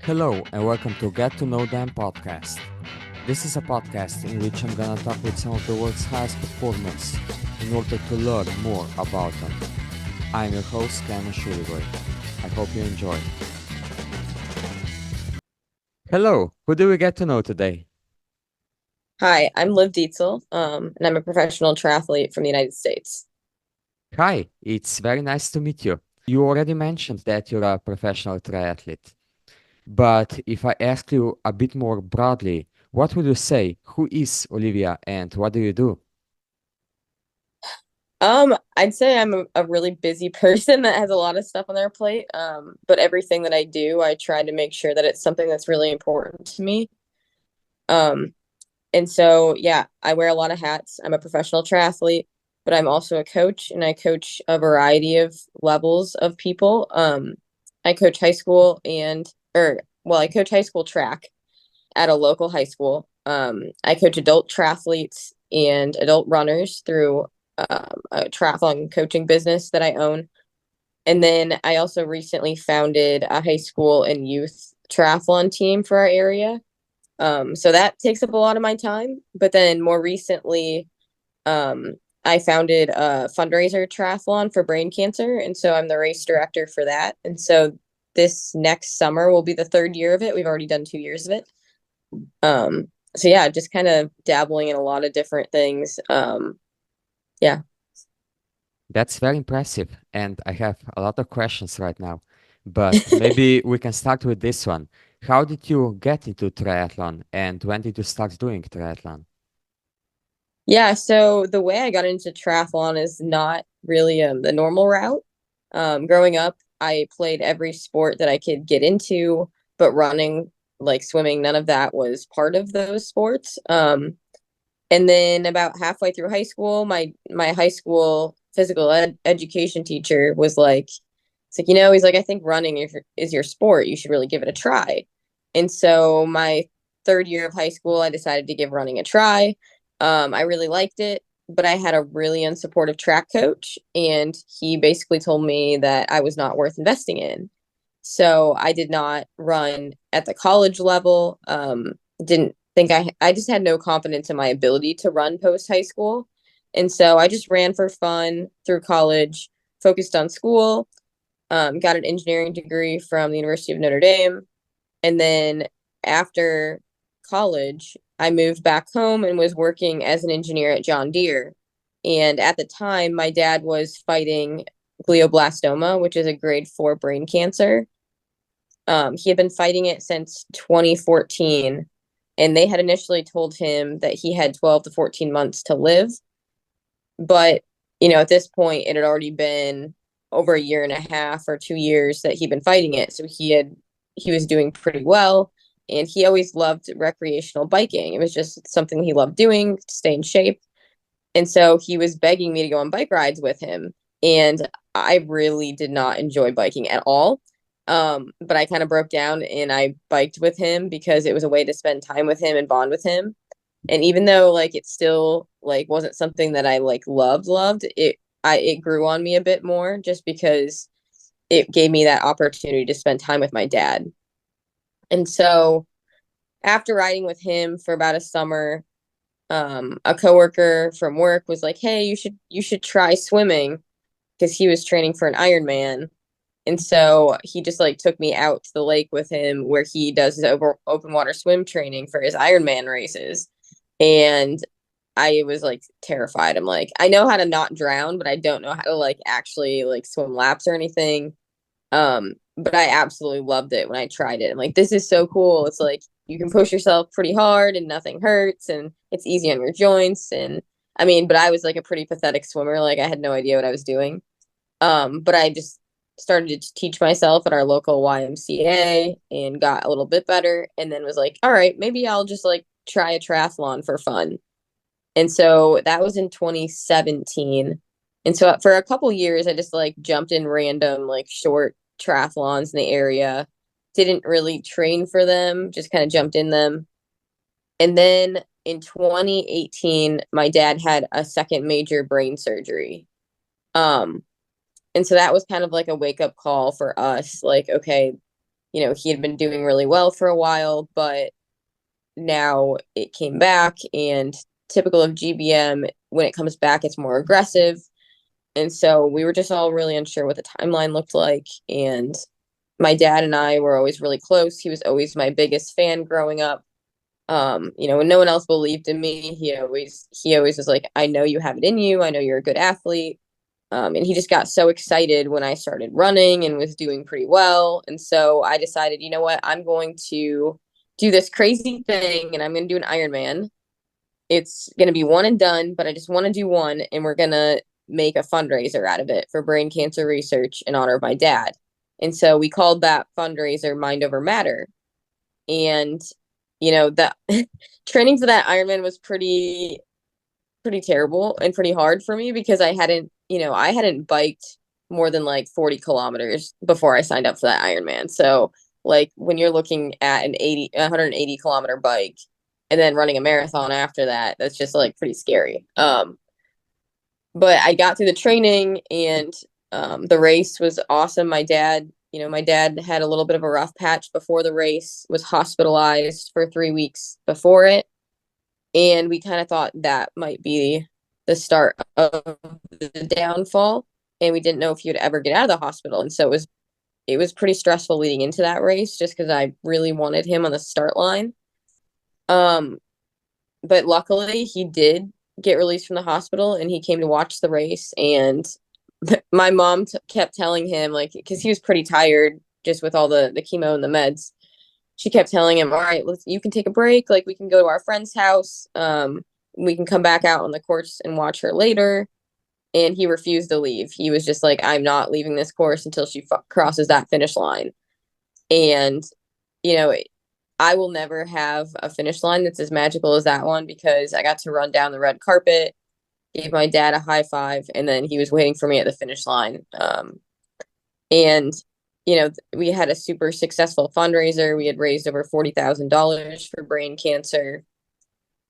Hello and welcome to Get to Know Them podcast. This is a podcast in which I'm gonna talk with some of the world's highest performers in order to learn more about them. I'm your host, Cameron Shuligoy. I hope you enjoy. Hello, who do we get to know today? Hi, I'm Liv Dietzel, and I'm a professional triathlete from the United States. Hi, it's very nice to meet you. You already mentioned that you're a professional triathlete. But if I ask you a bit more broadly, what would you say? Who is Olivia and what do you do? I'd say I'm a really busy person that has a lot of stuff on their plate. But everything that I do, I try to make sure that it's something that's really important to me. Um, and so, yeah, I wear a lot of hats. I'm a professional triathlete, but I'm also a coach, and I coach a variety of levels of people. I coach high school I coach high school track at a local high school. I coach adult triathletes and adult runners through a triathlon coaching business that I own. And then I also recently founded a high school and youth triathlon team for our area. So that takes up a lot of my time. But then more recently, um, I founded a fundraiser triathlon for brain cancer. And so I'm the race director for that. And so this next summer will be the third year of it. We've already done 2 years of it. So yeah, just kind of dabbling in a lot of different things. Yeah. That's very impressive, and I have a lot of questions right now. But maybe we can start with this one. How did you get into triathlon, and when did you start doing triathlon? Yeah, so the way I got into triathlon is not really the normal route. Growing up, I played every sport that I could get into, but running, like swimming, none of that was part of those sports. And then about halfway through high school, my high school education teacher was like, it's like, he's like, I think running is your sport. You should really give it a try. And so my third year of high school, I decided to give running a try. I really liked it, but I had a really unsupportive track coach, and he basically told me that I was not worth investing in. So I did not run at the college level. Didn't think I just had no confidence in my ability to run post high school. And so I just ran for fun through college, focused on school, got an engineering degree from the University of Notre Dame. And then after college, I moved back home and was working as an engineer at John Deere. And at the time, my dad was fighting glioblastoma, which is a grade 4 brain cancer. He had been fighting it since 2014, and they had initially told him that he had 12 to 14 months to live. But, at this point, it had already been over a year and a half or 2 years that he'd been fighting it. So he was doing pretty well. And he always loved recreational biking. It was just something he loved doing to stay in shape. And so he was begging me to go on bike rides with him. And I really did not enjoy biking at all. But I kind of broke down and I biked with him because it was a way to spend time with him and bond with him. And even though like it still like wasn't something that I like loved, it grew on me a bit more just because it gave me that opportunity to spend time with my dad. And so after riding with him for about a summer, a coworker from work was like, "Hey, you should try swimming," because he was training for an Ironman. And so he just like took me out to the lake with him where he does his open water swim training for his Ironman races. And I was like terrified. I'm like, I know how to not drown, but I don't know how to like actually like swim laps or anything. But I absolutely loved it when I tried it. I'm like, this is so cool. It's like you can push yourself pretty hard and nothing hurts and it's easy on your joints. And I mean, but I was like a pretty pathetic swimmer. Like I had no idea what I was doing. But I just started to teach myself at our local YMCA and got a little bit better and then was like, all right, maybe I'll just like try a triathlon for fun. And so that was in 2017. And so for a couple years, I just like jumped in random, like short triathlons in the area. Didn't really train for them, just kind of jumped in them. And then in 2018, my dad had a second major brain surgery. Um, and so that was kind of like a wake up call for us. Like, okay, he had been doing really well for a while, but now it came back, and typical of GBM, when it comes back, it's more aggressive. And so we were just all really unsure what the timeline looked like. And my dad and I were always really close. He was always my biggest fan growing up. When no one else believed in me, he always was like, I know you have it in you. I know you're a good athlete. And he just got so excited when I started running and was doing pretty well. And so I decided, you know what, I'm going to do this crazy thing, and I'm going to do an Ironman. It's going to be one and done, but I just want to do one, and we're going to make a fundraiser out of it for brain cancer research in honor of my dad. And so we called that fundraiser Mind Over Matter. And, the training for that Ironman was pretty terrible and pretty hard for me because I hadn't biked more than like 40 kilometers before I signed up for that Ironman. So like when you're looking at 180 kilometer bike and then running a marathon after that, that's just like pretty scary. But I got through the training, and the race was awesome. My dad had a little bit of a rough patch before the race, was hospitalized for 3 weeks before it. And we kind of thought that might be the start of the downfall. And we didn't know if he would ever get out of the hospital. And so it was pretty stressful leading into that race just because I really wanted him on the start line. Um, but luckily he did get released from the hospital, and he came to watch the race. And my mom kept telling him, like, because he was pretty tired just with all the chemo and the meds. She kept telling him, all right, you can take a break. Like, we can go to our friend's house. We can come back out on the course and watch her later. And he refused to leave. He was just like, I'm not leaving this course until she crosses that finish line. And, you know, I will never have a finish line that's as magical as that one, because I got to run down the red carpet, gave my dad a high five, and then he was waiting for me at the finish line. And we had a super successful fundraiser. We had raised over $40,000 for brain cancer.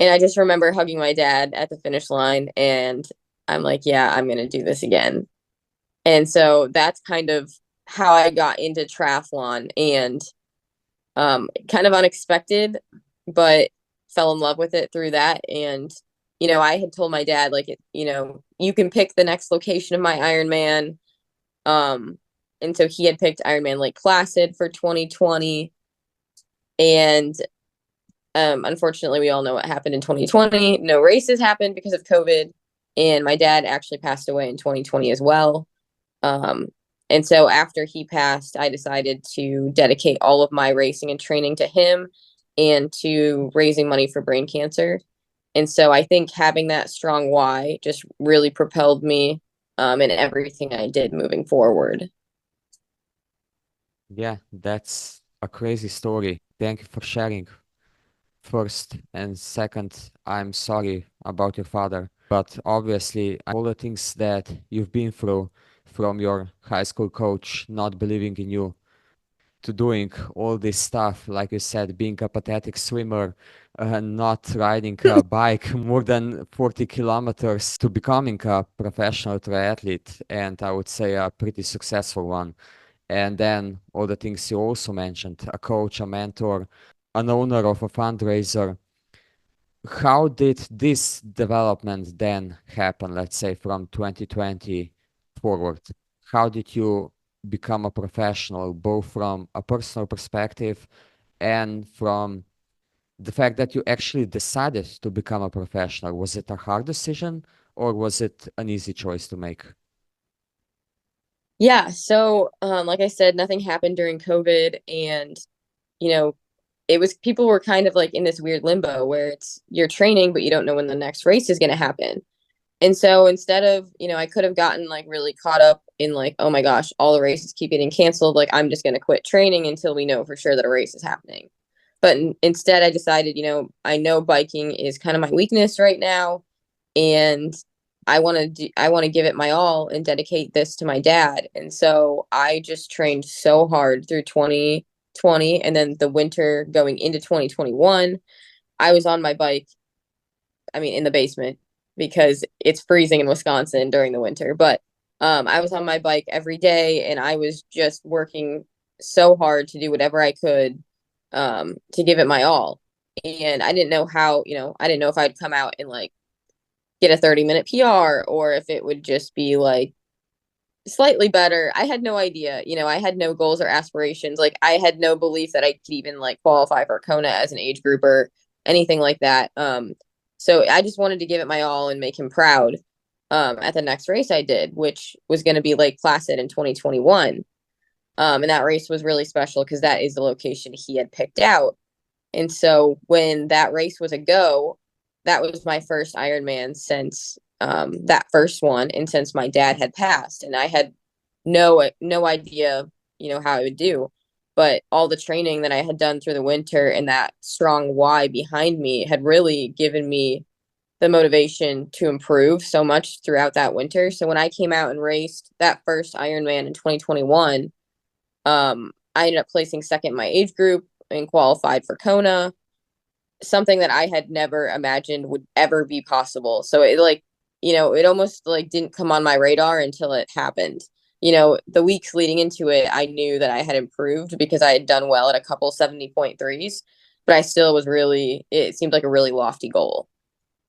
And I just remember hugging my dad at the finish line, and I'm like, yeah, I'm going to do this again. And so that's kind of how I got into triathlon, and kind of unexpected, but fell in love with it through that. And, I had told my dad, like, you can pick the next location of my Ironman. And so he had picked Ironman Lake Placid for 2020. And unfortunately, we all know what happened in 2020. No races happened because of COVID. And my dad actually passed away in 2020 as well. And so after he passed, I decided to dedicate all of my racing and training to him and to raising money for brain cancer. And so I think having that strong why just really propelled me in everything I did moving forward. Yeah, that's a crazy story. Thank you for sharing. First and second, I'm sorry about your father, but obviously, all the things that you've been through, from your high school coach not believing in you to doing all this stuff, like you said, being a pathetic swimmer, not riding a bike more than 40 kilometers, to becoming a professional triathlete, and I would say a pretty successful one. And then all the things you also mentioned, a coach, a mentor, an owner of a fundraiser. How did this development then happen, let's say from 2020 forward? How did you become a professional, both from a personal perspective and from the fact that you actually decided to become a professional? Was it a hard decision, or was it an easy choice to make? Yeah. So, like I said, nothing happened during COVID. And, you know, people were kind of like in this weird limbo where it's you're training, but you don't know when the next race is going to happen. And so instead of, I could have gotten like really caught up in like, oh my gosh, all the races keep getting canceled. Like, I'm just going to quit training until we know for sure that a race is happening. But instead, I decided, I know biking is kind of my weakness right now. And I want to give it my all and dedicate this to my dad. And so I just trained so hard through 2020, and then the winter going into 2021. I was on my bike, I mean, in the basement because it's freezing in Wisconsin during the winter. But I was on my bike every day, and I was just working so hard to do whatever I could to give it my all. And I didn't know how, I didn't know if I'd come out and like get a 30-minute PR or if it would just be like slightly better. I had no idea. I had no goals or aspirations. Like I had no belief that I could even like qualify for Kona as an age group or anything like that. So I just wanted to give it my all and make him proud at the next race I did, which was going to be Lake Placid in 2021. And that race was really special because that is the location he had picked out. And so when that race was a go, that was my first Ironman since that first one, and since my dad had passed, and I had no idea, how I would do. But all the training that I had done through the winter and that strong why behind me had really given me the motivation to improve so much throughout that winter. So when I came out and raced that first Ironman in 2021, I ended up placing second in my age group and qualified for Kona, something that I had never imagined would ever be possible. So it like, it almost like didn't come on my radar until it happened. The weeks leading into it, I knew that I had improved because I had done well at a couple 70.3s, but I still was really, it seemed like a really lofty goal.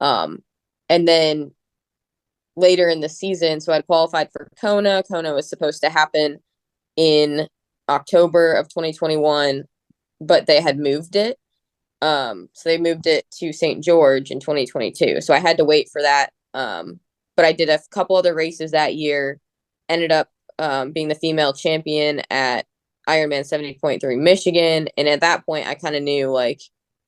And then later in the season, so I'd qualified for Kona. Kona was supposed to happen in October of 2021, but they had moved it. So they moved it to St. George in 2022. So I had to wait for that. But I did a couple other races that year, ended up being the female champion at Ironman 70.3 Michigan. And at that point, I kind of knew like,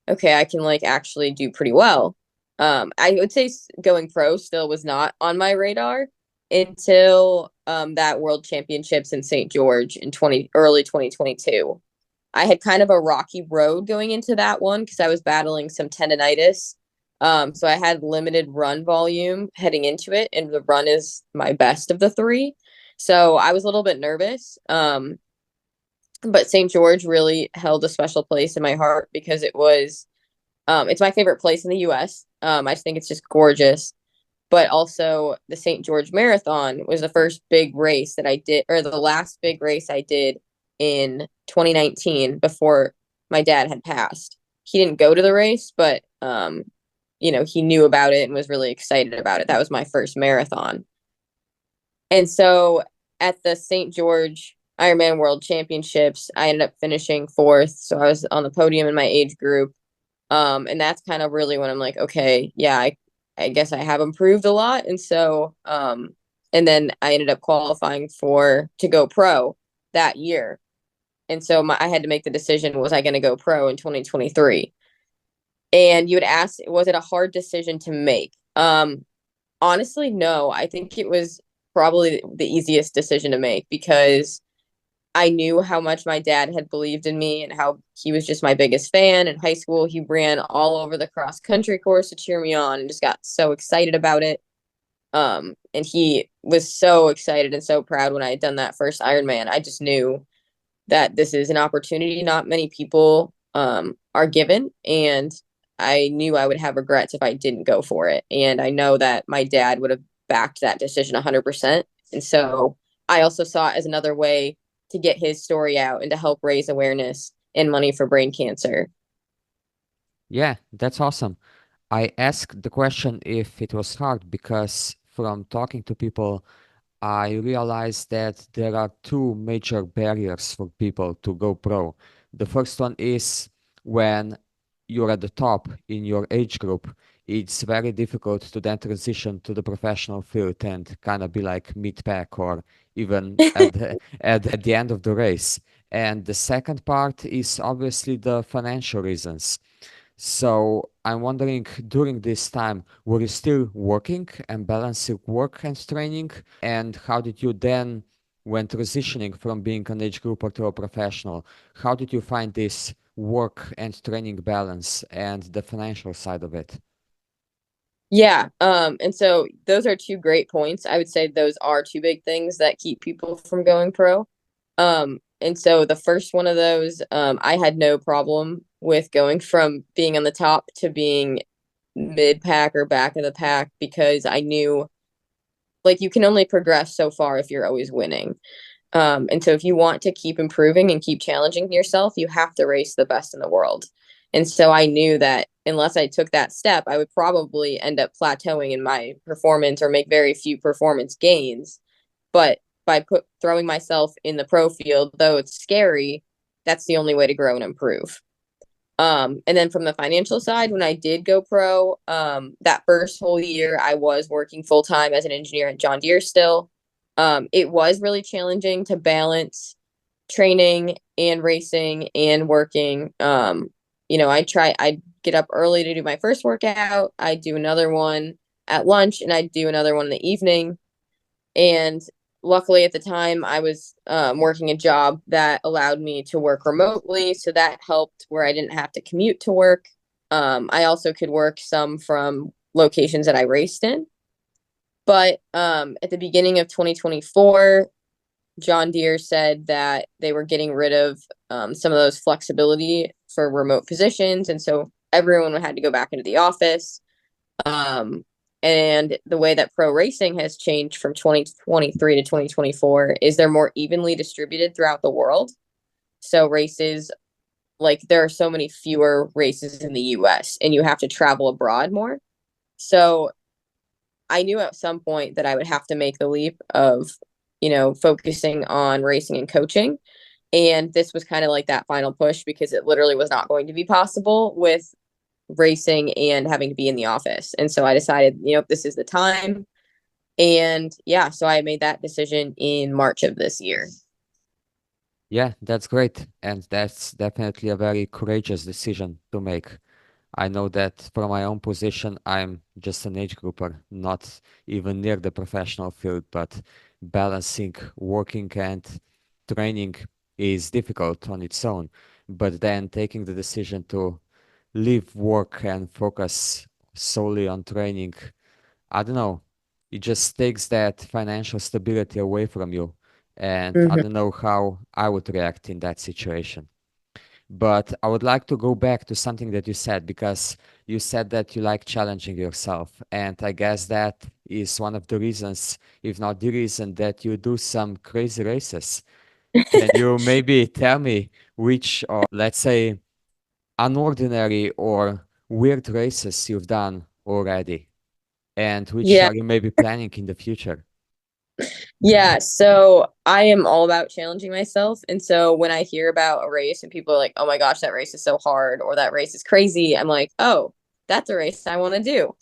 okay, I can like actually do pretty well. I would say going pro still was not on my radar until that World Championships in St. George in early 2022. I had kind of a rocky road going into that one because I was battling some tendonitis. So I had limited run volume heading into it, and the run is my best of the three. So I was a little bit nervous. But St. George really held a special place in my heart because it's my favorite place in the US. I just think it's just gorgeous. But also the St. George Marathon was the first big race that I did, or the last big race I did in 2019 before my dad had passed. He didn't go to the race, but he knew about it and was really excited about it. That was my first marathon. And so at the St. George Ironman World Championships, I ended up finishing fourth. So I was on the podium in my age group. And that's kind of really when I'm like, okay, yeah, I guess I have improved a lot. And so, and then I ended up qualifying to go pro that year. And so I had to make the decision, was I going to go pro in 2023? And you would ask, was it a hard decision to make? Honestly, no. I think it was probably the easiest decision to make because I knew how much my dad had believed in me and how he was just my biggest fan. In high school, he ran all over the cross country course to cheer me on and just got so excited about it. And he was so excited and so proud when I had done that first Ironman. I just knew that this is an opportunity not many people are given, and I knew I would have regrets if I didn't go for it. And I know that my dad would have backed that decision 100%. And so I also saw it as another way to get his story out and to help raise awareness and money for brain cancer. Yeah, that's awesome. I asked the question if it was hard because from talking to people, I realized that there are two major barriers for people to go pro. The first one is when you're at the top in your age group, it's very difficult to then transition to the professional field and kind of be like mid-pack or even at the end of the race. And the second part is obviously the financial reasons. So I'm wondering, during this time, were you still working and balancing work and training? And how did you then, when transitioning from being an age grouper to a professional, how did you find this work and training balance and the financial side of it? Yeah. And so those are two great points. I would say those are two big things that keep people from going pro. And so the first one of those, I had no problem with going from being on the top to being mid pack or back of the pack because I knew like you can only progress so far if you're always winning. And so if you want to keep improving and keep challenging yourself, you have to race the best in the world. And so I knew that unless I took that step, I would probably end up plateauing in my performance or make very few performance gains. But by throwing myself in the pro field, though it's scary, that's the only way to grow and improve. And then from the financial side, when I did go pro, that first whole year I was working full time as an engineer at John Deere still. It was really challenging to balance training and racing and working. I'd get up early to do my first workout. I'd do another one at lunch and I'd do another one in the evening. And luckily at the time I was working a job that allowed me to work remotely. So that helped where I didn't have to commute to work. I also could work some from locations that I raced in. But at the beginning of 2024, John Deere said that they were getting rid of some of those flexibility for remote positions. And so everyone had to go back into the office. And the way that pro racing has changed from 2023 to 2024 is they're more evenly distributed throughout the world. So races, like there are so many fewer races in the US and you have to travel abroad more. So I knew at some point that I would have to make the leap of, focusing on racing and coaching. And this was kind of like that final push because it literally was not going to be possible with racing and having to be in the office. And so I decided, this is the time. And yeah, so I made that decision in March of this year. Yeah, that's great. And that's definitely a very courageous decision to make. I know that from my own position, I'm just an age grouper, not even near the professional field, but balancing working and training is difficult on its own. But then taking the decision to leave work and focus solely on training, I don't know, it just takes that financial stability away from you. And I Mm-hmm. don't know how I would react in that situation. But I would like to go back to something that you said, because you said that you like challenging yourself. And I guess that is one of the reasons, if not the reason, that you do some crazy races. Can you maybe tell me which, or let's say, unordinary or weird races you've done already? And which Yeah. are you maybe planning in the future? Yeah. So I am all about challenging myself. And so when I hear about a race and people are like, oh my gosh, that race is so hard or that race is crazy, I'm like, oh, that's a race I want to do.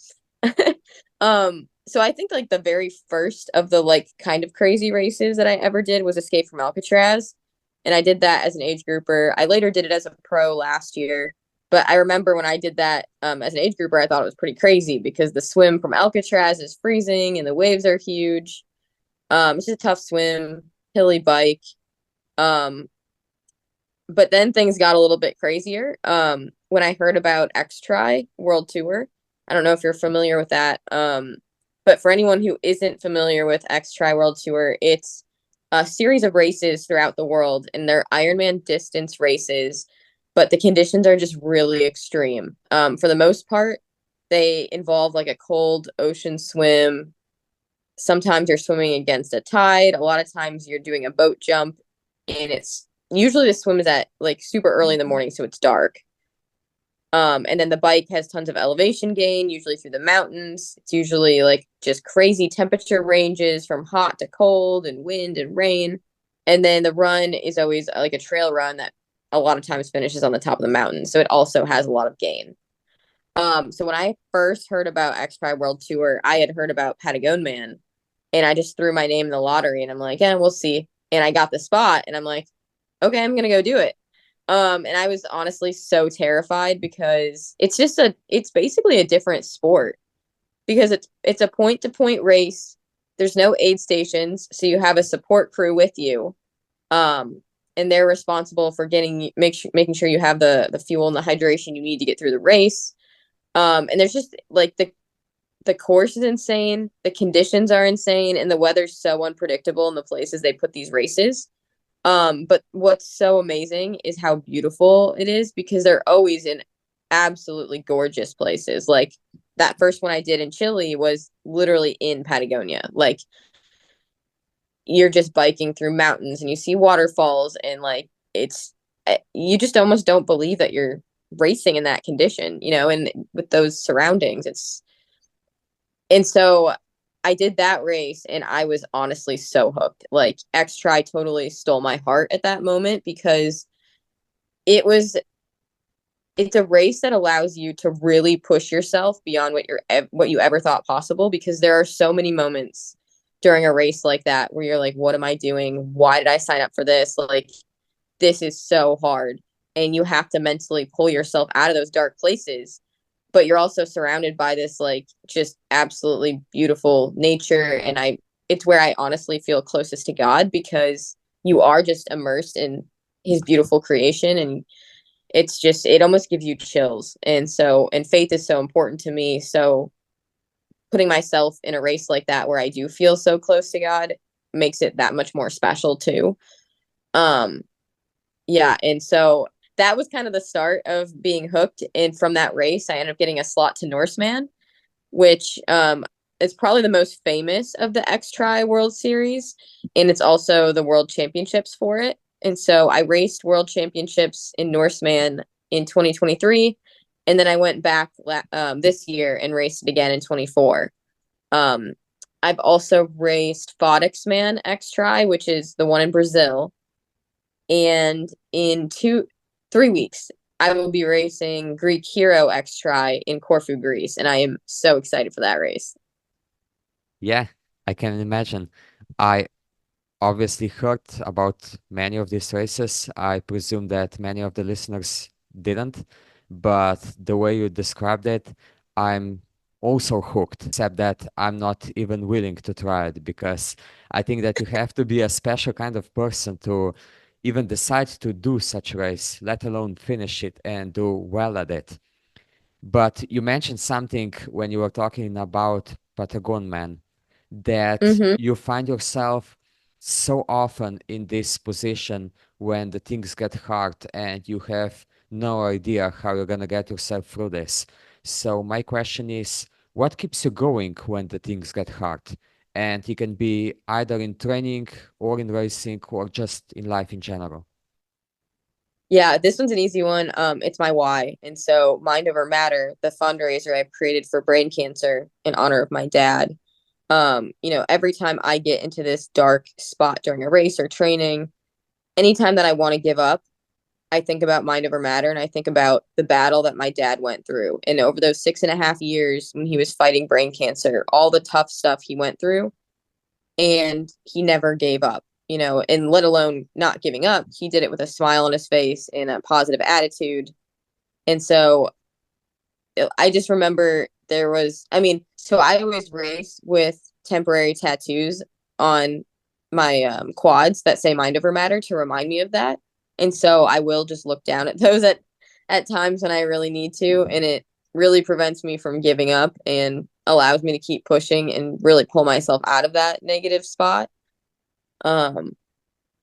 So I think like the very first of the like kind of crazy races that I ever did was Escape from Alcatraz. And I did that as an age grouper. I later did it as a pro last year. But I remember when I did that as an age grouper, I thought it was pretty crazy because the swim from Alcatraz is freezing and the waves are huge. It's just a tough swim, hilly bike. Um, but then things got a little bit crazier. When I heard about X Tri World Tour, I don't know if you're familiar with that. But for anyone who isn't familiar with X Tri World Tour, it's a series of races throughout the world, and they're Ironman distance races, but the conditions are just really extreme. For the most part, they involve like a cold ocean swim. Sometimes you're swimming against a tide. A lot of times you're doing a boat jump, and it's usually the swim is at like super early in the morning, so it's dark. And then the bike has tons of elevation gain, usually through the mountains. It's usually like just crazy temperature ranges from hot to cold and wind and rain. And then the run is always like a trail run that a lot of times finishes on the top of the mountain. So it also has a lot of gain. So when I first heard about X Pride World Tour, I had heard about Patagon Man, and I just threw my name in the lottery, and I'm like, yeah, we'll see. And I got the spot, and I'm like, okay, I'm gonna go do it. And I was honestly so terrified because it's basically a different sport because it's a point to point race. There's no aid stations, so you have a support crew with you. And they're responsible for making sure you have the fuel and the hydration you need to get through the race. And there's just like the course is insane, the conditions are insane, and the weather's so unpredictable in the places they put these races. But what's so amazing is how beautiful it is because they're always in absolutely gorgeous places. Like that first one I did in Chile was literally in Patagonia. Like you're just biking through mountains and you see waterfalls and like you just almost don't believe that you're racing in that condition, and with those surroundings. And so I did that race and I was honestly so hooked. Like X Tri totally stole my heart at that moment because it was it's a race that allows you to really push yourself beyond what you ever thought possible, because there are so many moments during a race like that where you're like, what am I doing? Why did I sign up for this? Like, this is so hard. And you have to mentally pull yourself out of those dark places. But you're also surrounded by this like just absolutely beautiful nature. And it's where I honestly feel closest to God, because you are just immersed in his beautiful creation, and it almost gives you chills. And faith is so important to me. So putting myself in a race like that where I do feel so close to God makes it that much more special too. Um, yeah. And so that was kind of the start of being hooked. And from that race, I ended up getting a slot to Norseman, which is probably the most famous of the X Tri World Series. And it's also the World Championships for it. And so I raced World Championships in Norseman in 2023. And then I went back this year and raced it again in 24. Um, I've also raced Fodixman X Tri, which is the one in Brazil. And in 3 weeks, I will be racing Greek Hero X Tri in Corfu, Greece. And I am so excited for that race. Yeah, I can imagine. I obviously heard about many of these races. I presume that many of the listeners didn't, but the way you described it, I'm also hooked, except that I'm not even willing to try it, because I think that you have to be a special kind of person to even decide to do such a race, let alone finish it and do well at it. But you mentioned something when you were talking about Patagon Man, that Mm-hmm. you find yourself so often in this position when the things get hard and you have no idea how you're going to get yourself through this. So my question is, what keeps you going when the things get hard? And it can be either in training or in racing or just in life in general. Yeah, this one's an easy one. It's my why. And so Mind Over Matter, the fundraiser I've created for brain cancer in honor of my dad. Every time I get into this dark spot during a race or training, anytime that I want to give up, I think about Mind Over Matter, and I think about the battle that my dad went through. And over those 6.5 years when he was fighting brain cancer, all the tough stuff he went through, and he never gave up, and let alone not giving up. He did it with a smile on his face and a positive attitude. And so I just remember so I always race with temporary tattoos on my quads that say Mind Over Matter to remind me of that. And so I will just look down at those at times when I really need to. And it really prevents me from giving up and allows me to keep pushing and really pull myself out of that negative spot. Um,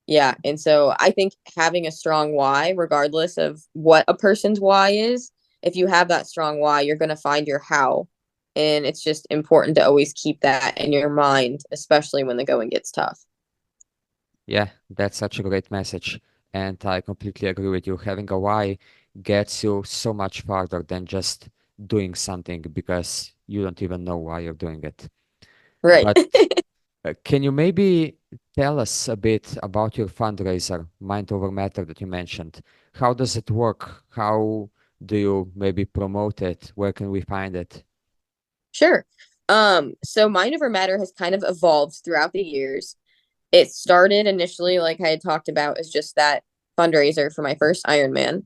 yeah. And so I think having a strong why, regardless of what a person's why is, if you have that strong why, you're going to find your how. And it's just important to always keep that in your mind, especially when the going gets tough. Yeah, that's such a great message. And I completely agree with you. Having a why gets you so much farther than just doing something because you don't even know why you're doing it. Right. But can you maybe tell us a bit about your fundraiser, Mind Over Matter, that you mentioned? How does it work? How do you maybe promote it? Where can we find it? Sure. So Mind Over Matter has kind of evolved throughout the years. It started initially, like I had talked about, as just that fundraiser for my first Ironman.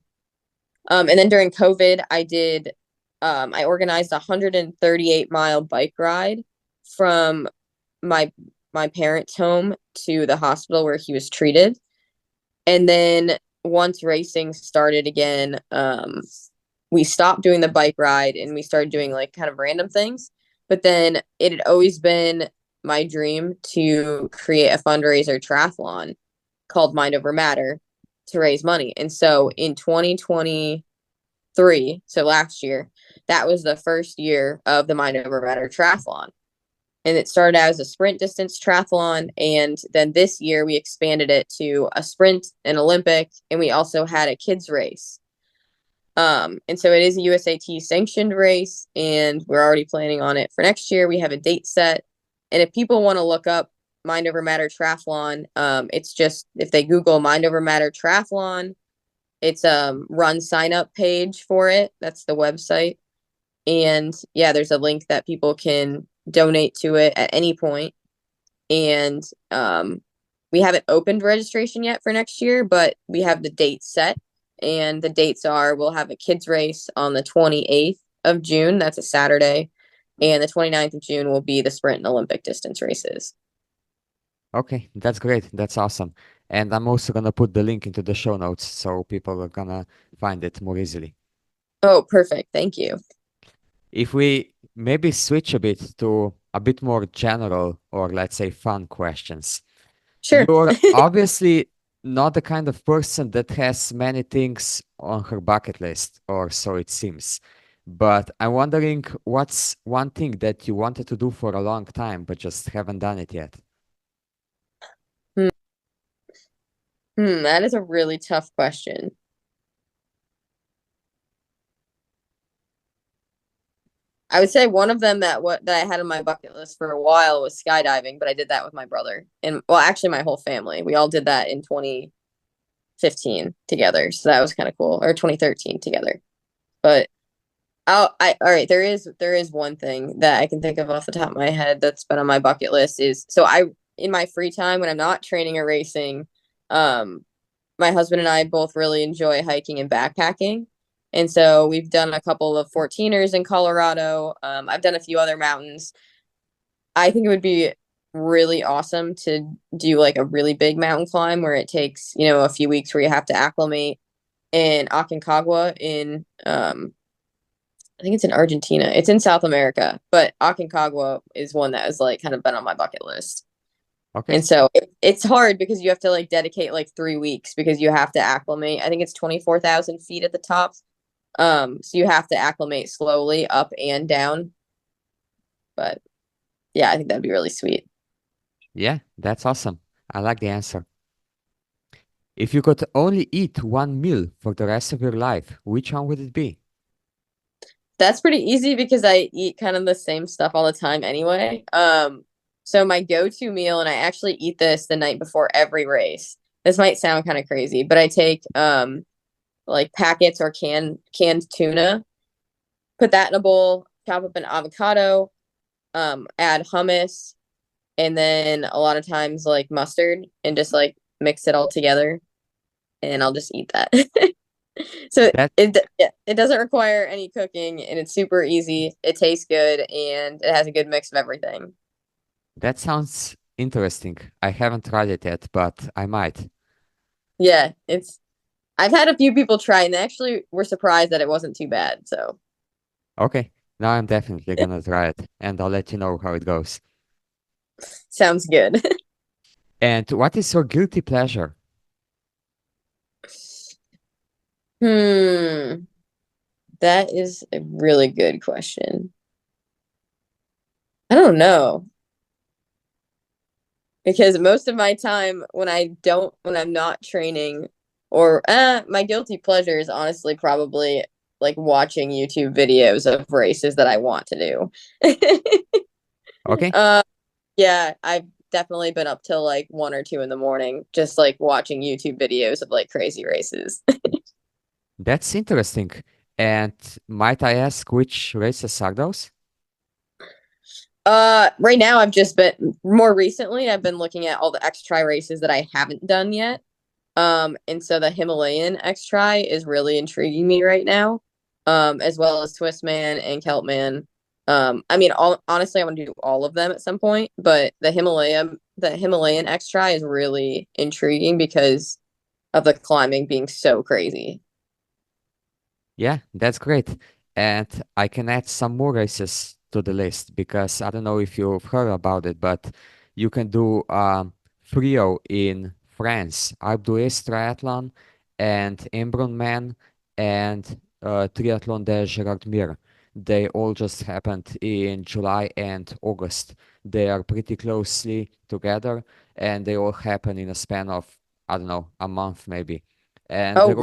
And then during COVID, I organized a 138-mile bike ride from my my parents' home to the hospital where he was treated. And then once racing started again, we stopped doing the bike ride and we started doing like kind of random things. But then it had always been my dream to create a fundraiser triathlon called Mind Over Matter to raise money. And so in 2023, so last year, that was the first year of the Mind Over Matter triathlon. and it started out as a sprint distance triathlon, and then this year we expanded it to a sprint, an Olympic, and we also had a kids race. And so it is a USAT sanctioned race, and we're already planning on it for next year. We have a date set, and if people want to look up Mind Over Matter Triathlon, it's just if they Google Mind Over Matter Triathlon, it's run sign up page for it. That's the website, and yeah, there's a link that people can donate to it at any point. And we haven't opened registration yet for next year, but we have the date set. And the dates are we'll have a kids race on the 28th of June. That's a Saturday. And the 29th of June will be the sprint and Olympic distance races. Okay, that's great. That's awesome. And I'm also gonna put the link into the show notes so people are gonna find it more easily. Oh, perfect. Thank you. If we maybe switch a bit to a bit more general or let's say fun questions. Sure. You're obviously not the kind of person that has many things on her bucket list, or so it seems. But I'm wondering what's one thing that you wanted to do for a long time but just haven't done it yet? That is a really tough question. I would say one of them that I had on my bucket list for a while was skydiving, but I did that with my brother and well, actually my whole family. We all did that in 2015 together, so that was kind of cool, or 2013 together. But all right, there is one thing that I can think of off the top of my head that's been on my bucket list is so I in my free time when I'm not training or racing, um, my husband and I both really enjoy hiking and backpacking. And so we've done a couple of 14ers in Colorado. I've done a few other mountains. I think it would be really awesome to do like a really big mountain climb where it takes, a few weeks where you have to acclimate in Aconcagua in I think it's in Argentina. It's in South America, but Aconcagua is one that has like kind of been on my bucket list. And Okay. so it's hard because you have to like dedicate like 3 weeks because you have to acclimate. I think it's 24,000 feet at the top. So you have to acclimate slowly up and down. But yeah, I think that'd be really sweet. Yeah, that's awesome. I like the answer. If you could only eat one meal for the rest of your life, which one would it be? That's pretty easy because I eat kind of the same stuff all the time anyway. So my go-to meal, and I actually eat this the night before every race. This might sound kind of crazy, but I take like packets or canned tuna, put that in a bowl, chop up an avocado, add hummus, and then a lot of times like mustard and just like mix it all together and I'll just eat that. So That it doesn't require any cooking and it's super easy. It tastes good and it has a good mix of everything. that sounds interesting. I haven't tried it yet, but I might. Yeah, it's I've had a few people try and they actually were surprised that it wasn't too bad. So Okay, now I'm definitely gonna try it, and I'll let you know how it goes. sounds good. And what is your guilty pleasure? Hmm, that is a really good question. I don't know. Because most of my time when I'm not training or my guilty pleasure is honestly probably like watching YouTube videos of races that I want to do. Okay, uh yeah, I've definitely been up till like 1 or 2 in the morning just like watching YouTube videos of like crazy races. that's interesting. And might I ask which races are those? Right now I've just been more recently I've been looking at all the X Tri races that I haven't done yet. And so the Himalayan X Tri is really intriguing me right now, as well as Swissman and Keltman. I mean, honestly, I want to do all of them at some point, but the Himalayan X Tri is really intriguing because of the climbing being so crazy. Yeah, that's great. And I can add some more races to the list because I don't know if you've heard about it, but you can do Frio in France, Alpe d'Huez Triathlon, and Ironman and Triathlon de Gérardmer. They all just happened in July and August. they are pretty closely together, and they all happen in a span of, I don't know, a month maybe. And Oh,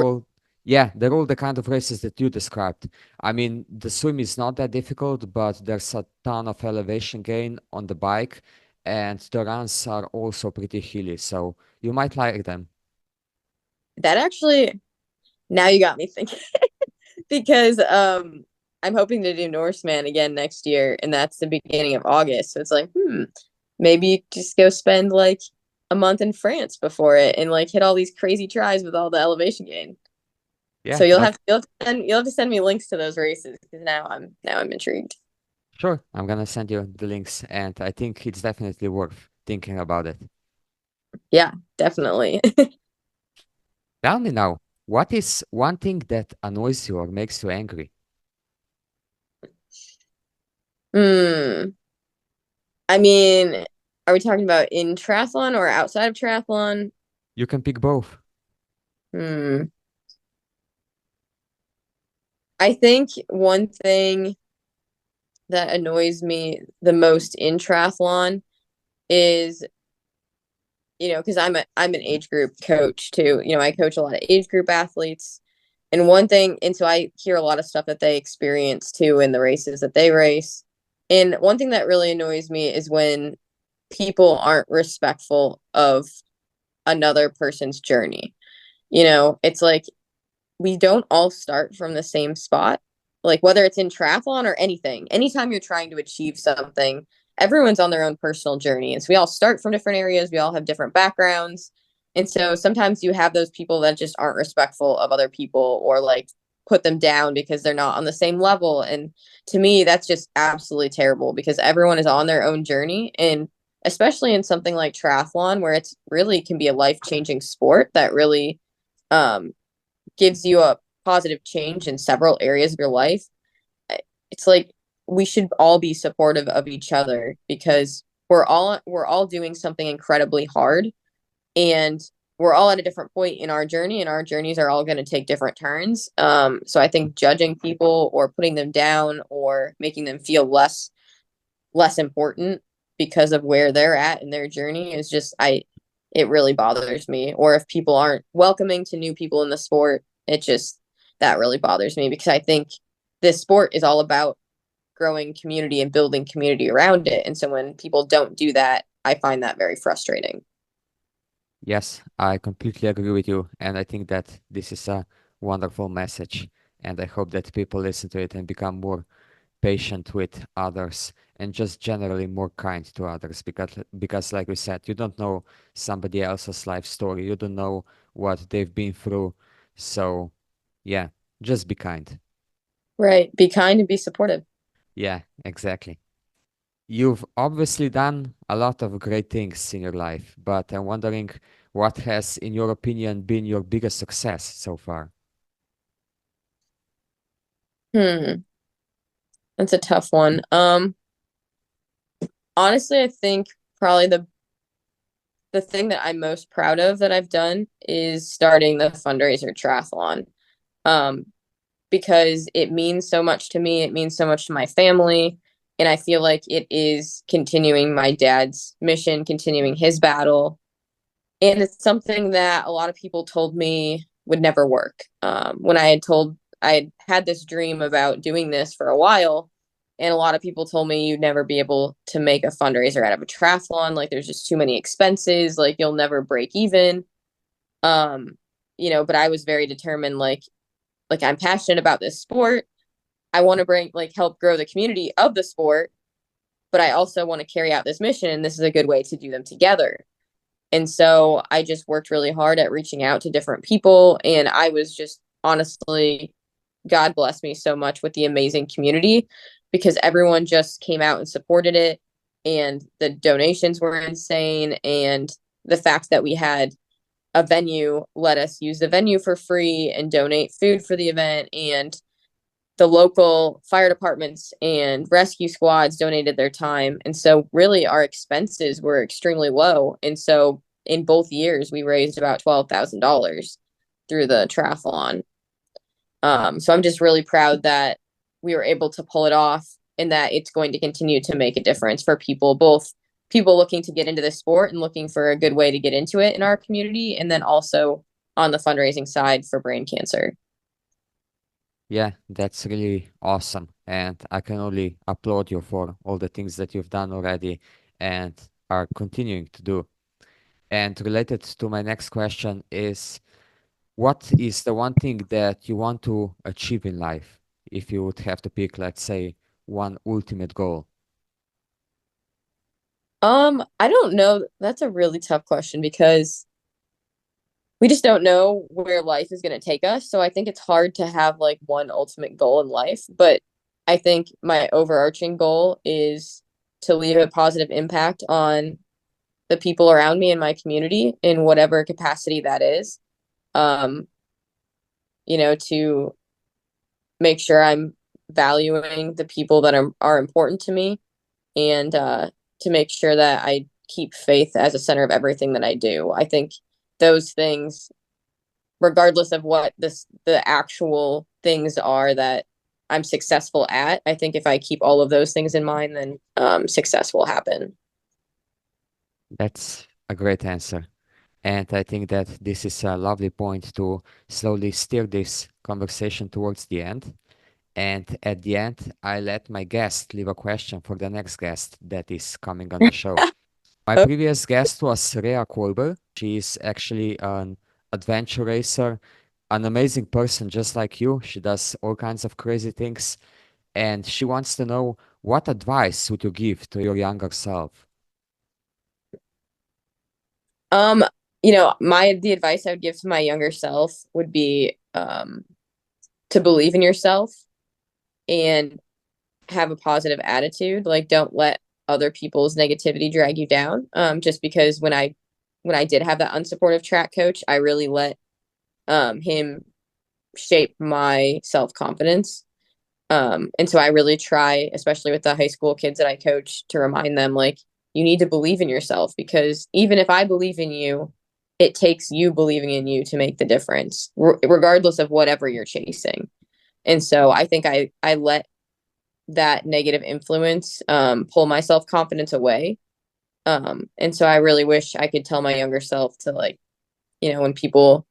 they're all the kind of races that you described. I mean, the swim is not that difficult, but there's a ton of elevation gain on the bike, and the runs are also pretty hilly, so you might like them. that actually, now you got me thinking because I'm hoping to do Norseman again next year, and that's the beginning of August. So it's like, maybe you just go spend like a month in France before it and like hit all these crazy tries with all the elevation gain. So Yeah, like you'll have to send me links to those races because now I'm intrigued. sure, I'm gonna send you the links, and I think it's definitely worth thinking about it. Yeah, definitely. Tell me now, what is one thing that annoys you or makes you angry? Hmm. I mean, are we talking about in triathlon or outside of triathlon? You can pick both. Hmm. I think one thing that annoys me the most in triathlon is, because I'm an age group coach too. I coach a lot of age group athletes. And so I hear a lot of stuff that they experience too in the races that they race. And one thing that really annoys me is when people aren't respectful of another person's journey. It's like we don't all start from the same spot. Like whether it's in triathlon or anything, anytime you're trying to achieve something, everyone's on their own personal journey. And so we all start from different areas, we all have different backgrounds. And so sometimes you have those people that just aren't respectful of other people or like put them down because they're not on the same level. And to me, that's just absolutely terrible because everyone is on their own journey. And especially in something like triathlon, where it's really can be a life changing sport that really um, gives you a positive change in several areas of your life, it's like we should all be supportive of each other because we're all doing something incredibly hard, and we're all at a different point in our journey, and our journeys are all going to take different turns. So I think judging people or putting them down or making them feel less important because of where they're at in their journey is just it really bothers me. Or if people aren't welcoming to new people in the sport, it just that really bothers me because I think this sport is all about growing community and building community around it. And so when people don't do that, I find that very frustrating. Yes, I completely agree with you, and I think that this is a wonderful message, and I hope that people listen to it and become more patient with others and just generally more kind to others because like we said, you don't know somebody else's life story. You don't know what they've been through. So, yeah, just be kind. Right. Be kind and be supportive. Yeah, exactly. You've obviously done a lot of great things in your life, but I'm wondering what has, in your opinion, been your biggest success so far? Hmm. That's a tough one. Honestly, I think probably the thing that I'm most proud of that I've done is starting the fundraiser triathlon. Um, because it means so much to me. It means so much to my family. And I feel like it is continuing my dad's mission, continuing his battle. And it's something that a lot of people told me would never work. When I had this dream about doing this for a while, and a lot of people told me you'd never be able to make a fundraiser out of a triathlon. Like there's just too many expenses. Like you'll never break even. Um, but I was very determined. Like I'm passionate about this sport. I want to help grow the community of the sport, but I also want to carry out this mission, and this is a good way to do them together. And so I just worked really hard at reaching out to different people, and I was just honestly, God bless me so much with the amazing community because everyone just came out and supported it, and the donations were insane, and the fact that we had a venue let us use the venue for free and donate food for the event, and the local fire departments and rescue squads donated their time. And so really our expenses were extremely low. And so in both years we raised about $12,000 through the triathlon. So I'm just really proud that we were able to pull it off and that it's going to continue to make a difference for people both people looking to get into this sport and looking for a good way to get into it in our community, and then also on the fundraising side for brain cancer. Yeah, that's really awesome. And I can only applaud you for all the things that you've done already and are continuing to do. And related to my next question is, what is the one thing that you want to achieve in life if you would have to pick, let's say, one ultimate goal? I don't know. That's a really tough question because we just don't know where life is going to take us. So I think it's hard to have like one ultimate goal in life. But I think my overarching goal is to leave a positive impact on the people around me in my community in whatever capacity that is. Um, to make sure I'm valuing the people that are important to me, and to make sure that I keep faith as a center of everything that I do. I think those things, regardless of what the actual things are that I'm successful at, I think if I keep all of those things in mind, then success will happen. That's a great answer. And I think that this is a lovely point to slowly steer this conversation towards the end. And at the end, I let my guest leave a question for the next guest that is coming on the show. My previous guest was Rhea Kolber. She is actually an adventure racer, an amazing person just like you. She does all kinds of crazy things. And she wants to know, what advice would you give to your younger self? Um, my the advice I would give to my younger self would be to believe in yourself and have a positive attitude. Like, don't let other people's negativity drag you down. Just because when I did have that unsupportive track coach, I really let him shape my self-confidence. And so I really try, especially with the high school kids that I coach, to remind them, like, you need to believe in yourself, because even if I believe in you, it takes you believing in you to make the difference, regardless of whatever you're chasing. And so I think I let that negative influence pull my self-confidence away. And so I really wish I could tell my younger self to, like, when people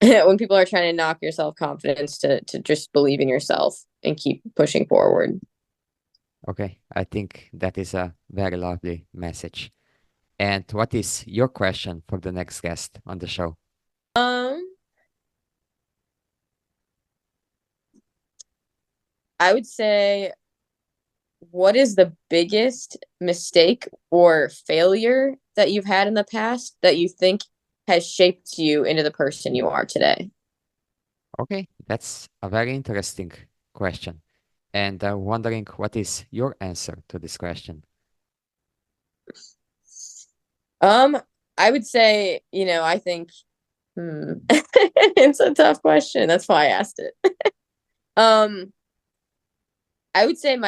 when people are trying to knock your self-confidence, to just believe in yourself and keep pushing forward. Okay, I think that is a very lovely message. And what is your question for the next guest on the show? Um, I would say, what is the biggest mistake or failure that you've had in the past that you think has shaped you into the person you are today? Okay, that's a very interesting question. And wondering, what is your answer to this question? Um, I would say, I think, it's a tough question. That's why I asked it. Um, I would say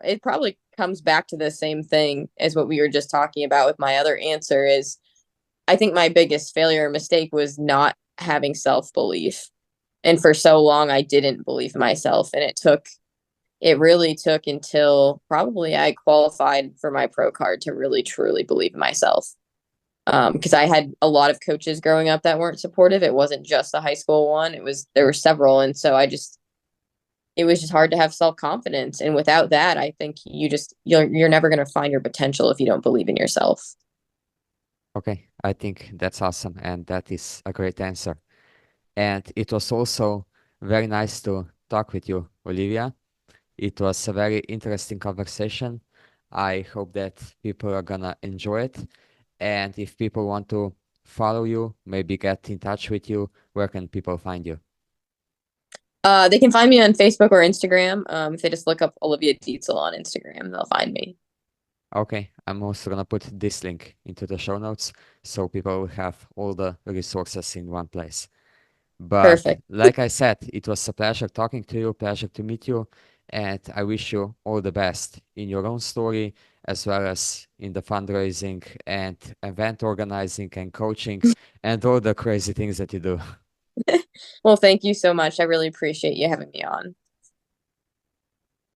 it probably comes back to the same thing as what we were just talking about with my other answer is, I think my biggest failure or mistake was not having self-belief. And for so long, I didn't believe in myself. And it really took until probably I qualified for my pro card to really, truly believe in myself. Because I had a lot of coaches growing up that weren't supportive. It wasn't just the high school one. There were several. And so it was just hard to have self-confidence. And without that, I think you're never going to find your potential if you don't believe in yourself. Okay, I think that's awesome. And that is a great answer. And it was also very nice to talk with you, Olivia. It was a very interesting conversation. I hope that people are gonna enjoy it. And if people want to follow you, maybe get in touch with you, where can people find you? They can find me on Facebook or Instagram. If they just look up Olivia Dietzel on Instagram, they'll find me. Okay, I'm also gonna put this link into the show notes so people will have all the resources in one place. But Perfect. like I said, it was a pleasure talking to you, pleasure to meet you, and I wish you all the best in your own story as well as in the fundraising and event organizing and coaching and all the crazy things that you do. Well, thank you so much. I really appreciate you having me on.